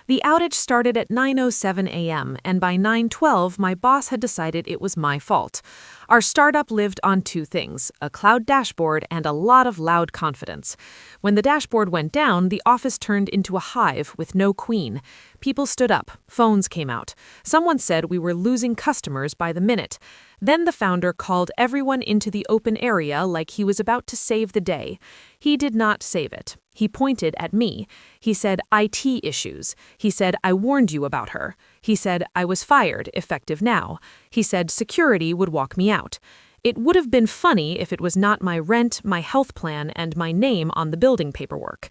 The outage started at 9:07 a.m., and by 9:12, my boss had decided it was my fault. Our startup lived on two things: a cloud dashboard and a lot of loud confidence. When the dashboard went down, the office turned into a hive with no queen. People stood up, phones came out. Someone said we were losing customers by the minute. Then the founder called everyone into the open area like he was about to save the day. He did not save it. He pointed at me. He said, IT issues. He said, I warned you about her. He said, I was fired, effective now. He said, security would walk me out. It would have been funny if it was not my rent, my health plan, and my name on the building paperwork.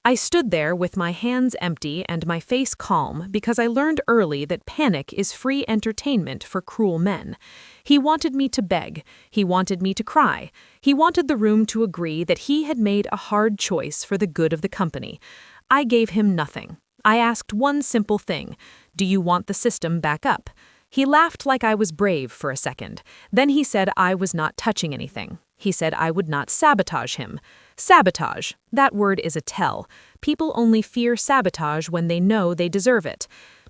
I stood there with my hands empty and my face calm because I learned early that panic is free entertainment for cruel men. He wanted me to beg. He wanted me to cry. He wanted the room to agree that he had made a hard choice for the good of the company. I gave him nothing. I asked one simple thing: do you want the system back up? He laughed like I was brave for a second. Then he said I was not touching anything. He said I would not sabotage him. Sabotage. That word is a tell. People only fear sabotage when they know they deserve it.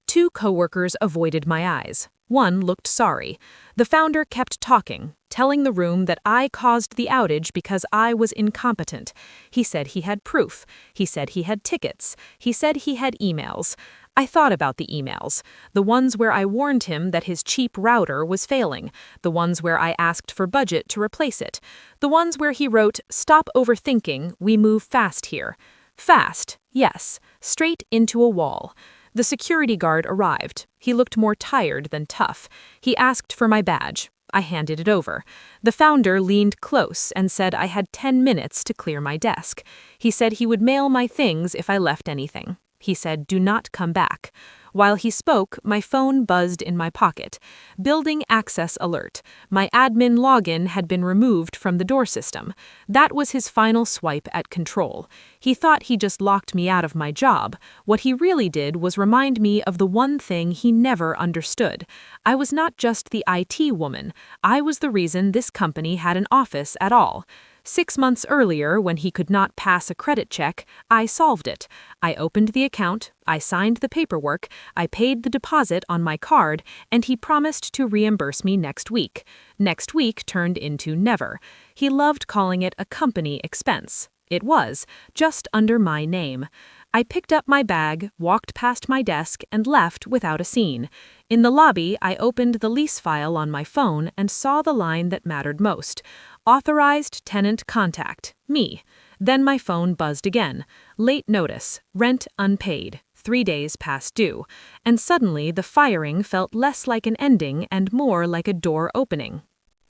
Two coworkers avoided my eyes. One looked sorry. The founder kept talking, telling the room that I caused the outage because I was incompetent. He said he had proof. He said he had tickets. He said he had emails. I thought about the emails, the ones where I warned him that his cheap router was failing, the ones where I asked for budget to replace it, the ones where he wrote, "Stop overthinking, we move fast here." Fast, yes, straight into a wall. The security guard arrived. He looked more tired than tough. He asked for my badge. I handed it over. The founder leaned close and said I had 10 minutes to clear my desk. He said he would mail my things if I left anything. He said, do not come back. While he spoke, my phone buzzed in my pocket. Building access alert. My admin login had been removed from the door system. That was his final swipe at control. He thought he just locked me out of my job. What he really did was remind me of the one thing he never understood. I was not just the IT woman. I was the reason this company had an office at all. 6 months earlier, when he could not pass a credit check, I solved it. I opened the account, I signed the paperwork, I paid the deposit on my card, and he promised to reimburse me next week. Next week turned into never. He loved calling it a company expense. It was, just under my name. I picked up my bag, walked past my desk, and left without a scene. In the lobby, I opened the lease file on my phone and saw the line that mattered most. Authorized tenant contact, me. Then my phone buzzed again. Late notice, rent unpaid, 3 days past due. And suddenly the firing felt less like an ending and more like a door opening.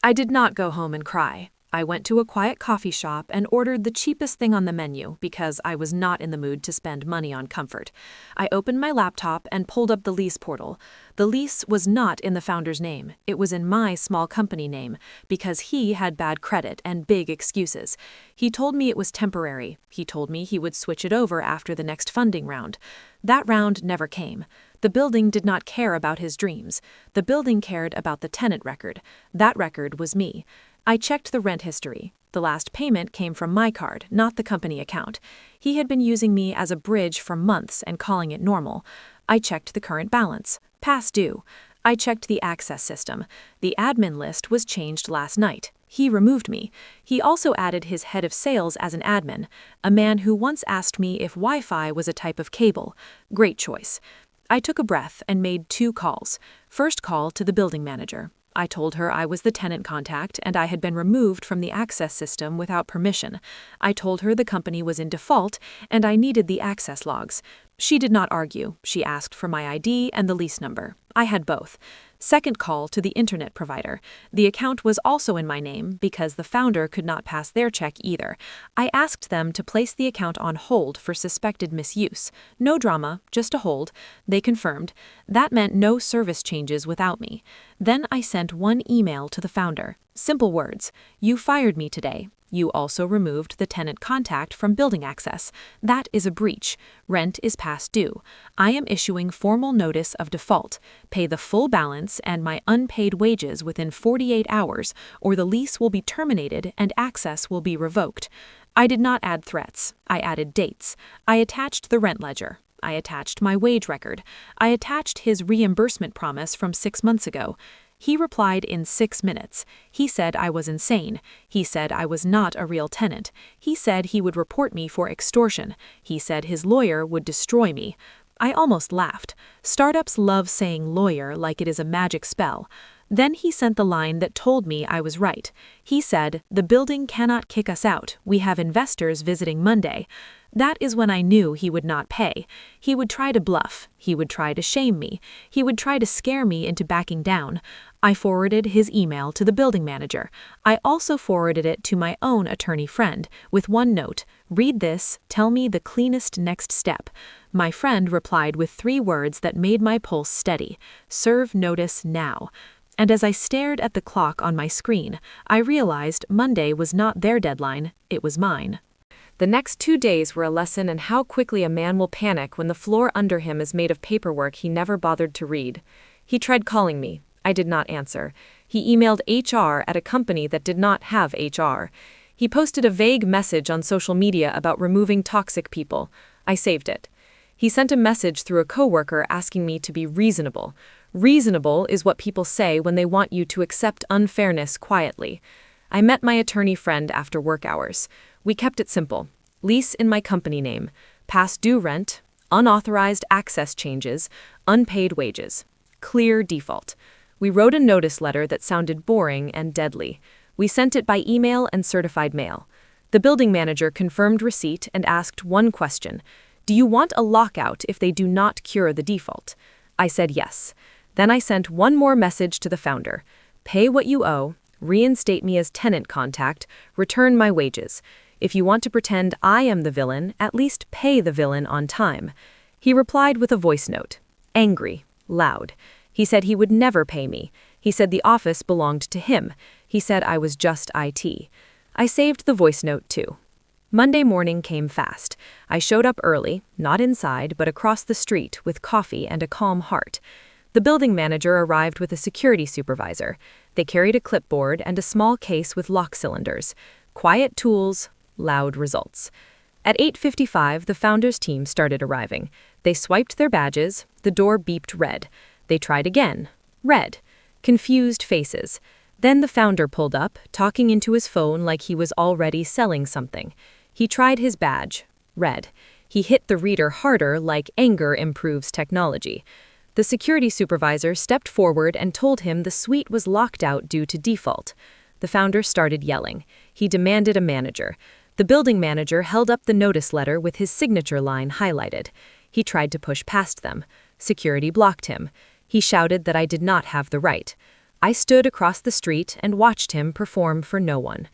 I did not go home and cry. I went to a quiet coffee shop and ordered the cheapest thing on the menu because I was not in the mood to spend money on comfort. I opened my laptop and pulled up the lease portal. The lease was not in the founder's name. It was in my small company name because he had bad credit and big excuses. He told me it was temporary. He told me he would switch it over after the next funding round. That round never came. The building did not care about his dreams. The building cared about the tenant record. That record was me. I checked the rent history. The last payment came from my card, not the company account. He had been using me as a bridge for months and calling it normal. I checked the current balance, past due. I checked the access system. The admin list was changed last night. He removed me. He also added his head of sales as an admin, a man who once asked me if Wi-Fi was a type of cable. Great choice. I took a breath and made 2 calls. First call to the building manager. I told her I was the tenant contact and I had been removed from the access system without permission. I told her the company was in default and I needed the access logs. She did not argue. She asked for my ID and the lease number. I had both. Second call to the internet provider. The account was also in my name because the founder could not pass their check either. I asked them to place the account on hold for suspected misuse. No drama, just a hold. They confirmed. That meant no service changes without me. Then I sent one email to the founder. Simple words. You fired me today. You also removed the tenant contact from building access. That is a breach. Rent is past due. I am issuing formal notice of default. Pay the full balance and my unpaid wages within 48 hours, or the lease will be terminated and access will be revoked. I did not add threats. I added dates. I attached the rent ledger. I attached my wage record. I attached his reimbursement promise from 6 months ago. He replied in 6 minutes. He said I was insane. He said I was not a real tenant. He said he would report me for extortion. He said his lawyer would destroy me. I almost laughed. Startups love saying lawyer like it is a magic spell. Then he sent the line that told me I was right. He said, "The building cannot kick us out. We have investors visiting Monday." That is when I knew he would not pay. He would try to bluff. He would try to shame me. He would try to scare me into backing down. I forwarded his email to the building manager. I also forwarded it to my own attorney friend with one note: "Read this, tell me the cleanest next step." My friend replied with 3 words that made my pulse steady: "Serve notice now." And as I stared at the clock on my screen, I realized Monday was not their deadline, it was mine. The next 2 days were a lesson in how quickly a man will panic when the floor under him is made of paperwork he never bothered to read. He tried calling me. I did not answer. He emailed HR at a company that did not have HR. He posted a vague message on social media about removing toxic people. I saved it. He sent a message through a coworker asking me to be reasonable. Reasonable is what people say when they want you to accept unfairness quietly. I met my attorney friend after work hours. We kept it simple. Lease in my company name, past due rent, unauthorized access changes, unpaid wages. Clear default. We wrote a notice letter that sounded boring and deadly. We sent it by email and certified mail. The building manager confirmed receipt and asked one question: "Do you want a lockout if they do not cure the default?" I said yes. Then I sent one more message to the founder: "Pay what you owe, reinstate me as tenant contact, return my wages. If you want to pretend I am the villain, at least pay the villain on time." He replied with a voice note. Angry, loud. He said he would never pay me. He said the office belonged to him. He said I was just IT. I saved the voice note too. Monday morning came fast. I showed up early, not inside, but across the street with coffee and a calm heart. The building manager arrived with a security supervisor. They carried a clipboard and a small case with lock cylinders. Quiet tools, loud results. At 8:55, the founders' team started arriving. They swiped their badges. The door beeped red. They tried again. Red. Confused faces. Then the founder pulled up, talking into his phone like he was already selling something. He tried his badge. Red. He hit the reader harder like anger improves technology. The security supervisor stepped forward and told him the suite was locked out due to default. The founder started yelling. He demanded a manager. The building manager held up the notice letter with his signature line highlighted. He tried to push past them. Security blocked him. He shouted that I did not have the right. I stood across the street and watched him perform for no one.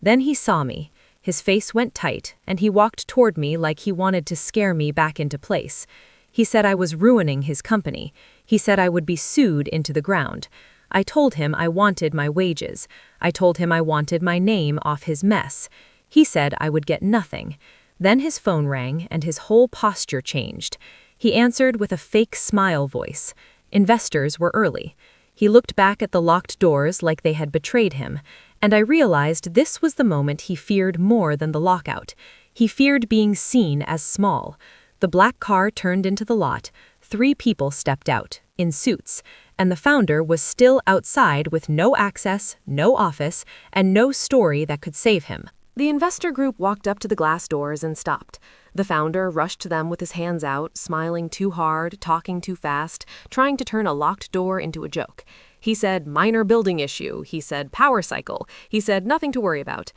Then he saw me. His face went tight, and he walked toward me like he wanted to scare me back into place. He said I was ruining his company. He said I would be sued into the ground. I told him I wanted my wages. I told him I wanted my name off his mess. He said I would get nothing. Then his phone rang and his whole posture changed. He answered with a fake smile voice. Investors were early. He looked back at the locked doors like they had betrayed him, and I realized this was the moment he feared more than the lockout. He feared being seen as small. The black car turned into the lot. 3 people stepped out, in suits, and the founder was still outside with no access, no office, and no story that could save him. The investor group walked up to the glass doors and stopped. The founder rushed to them with his hands out, smiling too hard, talking too fast, trying to turn a locked door into a joke. He said, "Minor building issue." He said, "Power cycle." He said, "Nothing to worry about."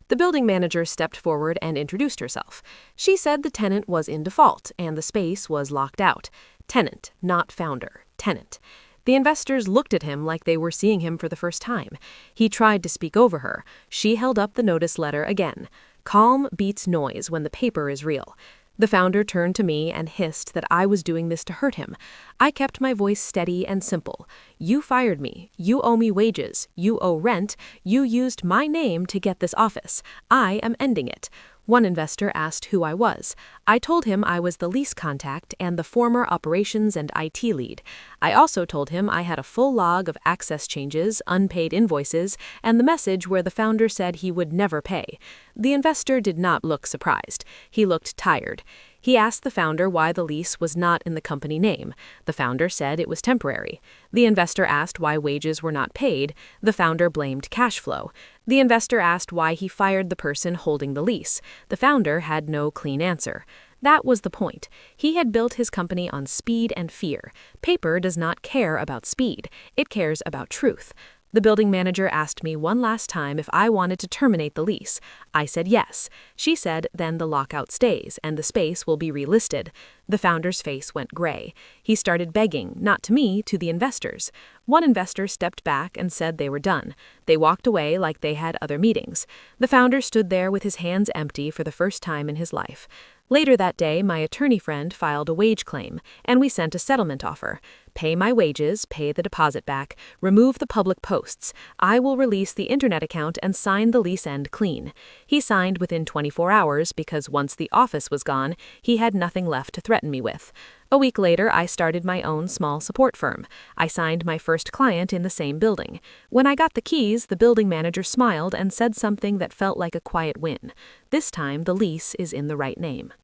The building manager stepped forward and introduced herself. She said the tenant was in default and the space was locked out. Tenant, not founder. Tenant. The investors looked at him like they were seeing him for the first time. He tried to speak over her. She held up the notice letter again. Calm beats noise when the paper is real. The founder turned to me and hissed that I was doing this to hurt him. I kept my voice steady and simple. "You fired me. You owe me wages. You owe rent. You used my name to get this office. I am ending it." One investor asked who I was. I told him I was the lease contact and the former operations and IT lead. I also told him I had a full log of access changes, unpaid invoices, and the message where the founder said he would never pay. The investor did not look surprised. He looked tired. He asked the founder why the lease was not in the company name. The founder said it was temporary. The investor asked why wages were not paid. The founder blamed cash flow. The investor asked why he fired the person holding the lease. The founder had no clean answer. That was the point. He had built his company on speed and fear. Paper does not care about speed. It cares about truth. The building manager asked me one last time if I wanted to terminate the lease. I said yes. She said then the lockout stays and the space will be relisted. The founder's face went gray. He started begging, not to me, to the investors. One investor stepped back and said they were done. They walked away like they had other meetings. The founder stood there with his hands empty for the first time in his life. Later that day, my attorney friend filed a wage claim, and we sent a settlement offer. Pay my wages, pay the deposit back, remove the public posts. I will release the internet account and sign the lease end clean. He signed within 24 hours because once the office was gone, he had nothing left to threaten me with. A week later, I started my own small support firm. I signed my first client in the same building. When I got the keys, the building manager smiled and said something that felt like a quiet win. This time, the lease is in the right name.